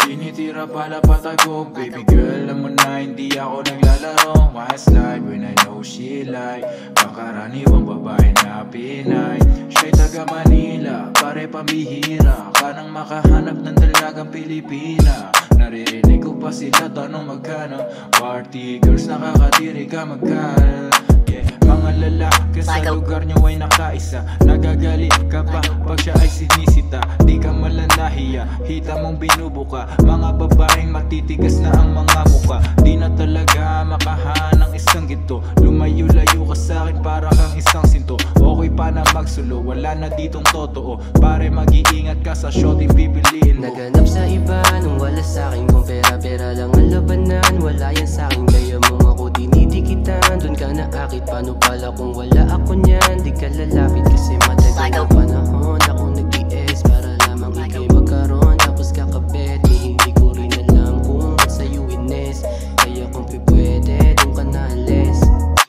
Tinitira pala patay ko, baby girl, alam mo na hindi ako naglalaro. My slide when I know she like pangkaraniwang babae na Pinay. Siya'y taga Manila, pare pambihira ka nang makahanap ng dalagang Pilipina. Naririnig ko pa sila tanong magkano, party girls nakakadiri ka magkano. Mga lalaki sa lugar nyo ay nakaisa, nagagali ka pa pag siya ay sinisita. Di ka malanahiya, hita mong binubuka. Mga babaeng matitigas na ang mga muka. Di na talaga makahanang isang ginto. Lumayo-layo ka sa'kin para kang isang sinto. Okay pa na magsulo, wala na ditong totoo. Pare mag-iingat ka sa shotting pipiliin mo. Naganap sa iba nung wala sa'kin. Kung pera-pera lang ang labanan, wala yan sa'kin. Kaya mong ako dinidikitan, dun ka naakit. Paano pala kung wala ako niyan? Di ka lalapit kasi matagal na panahon ako nag-iis para lamang ikay magkaroon. Tapos kakabit, hindi ko rin alam kung ba't sa'yo ines. Kaya kung pipwede, dun ka naalis.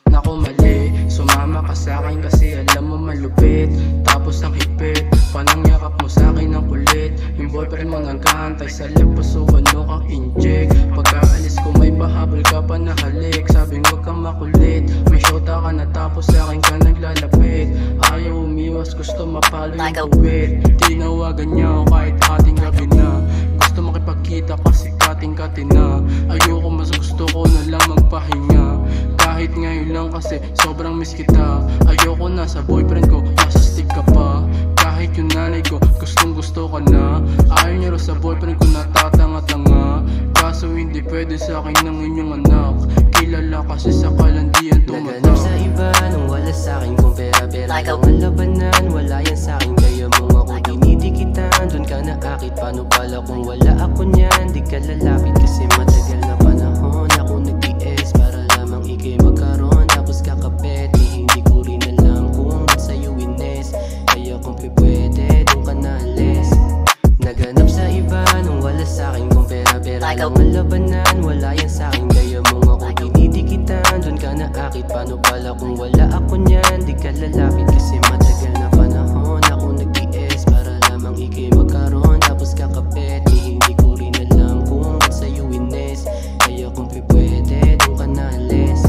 Naku mali, sumama ka sa'kin kasi alam mo malupit. Tapos ang higpit, panangyakap mo sa'kin ang kulit. Yung boyfriend mo nag-aantay sa labas, so ano kang inject. Pagkaalis ko may pahabol ka pa na halik. Sabing huwag kang makulit, may shota ka na tapos sa'kin ka naglalapit. Ayaw umiwas, gusto mapalo yung kuwit. Tinawagan niya ako kahit ating gabi na. Gusto makipagkita kasi kating-kati na. Ayoko, mas gusto ko na lang magpahinga. Kahit ngayon lang kasi sobrang miss kita. Ayoko na sa boyfriend ko, nasa stick ka pa. Kahit yung nanay ko, gustong gusto ka na. Ayaw niya rin sa boyfriend ko, natatanga-tanga. Kaso hindi pwede sa akin ng inyong anak. Kilala kasi sa kalandian tumatak. Naganap sa iba nung wala sa'kin. Kung pera-pera lang ang labanan, wala yan sa'kin. Kaya mong ako dinidikitan, dun ka naakit. Paano pala kung wala ako niyan? Di ka lalapit kasi matagal na panahon ako nag-iis para lamang ikay magkaroon. Tapos kakapit, hindi ko rin alam kung ba't sa'yo ines. Kaya kung pipwede, dun ka naalis. Naganap sa iba nung wala sa'kin. Kung pera-pera lang ang labanan, wala yan sa'kin. Kaya mong ako dinidikitan, dun ka naakit. Paano pala kung wala ako niyan? Di ka lalapit kasi matagal na panahon ako nag-iis para lamang ikay magkaroon. Tapos kakapit, hindi ko rin alam kung ba't sa'yo ines. Kaya kung pipwede, dun ka naalis.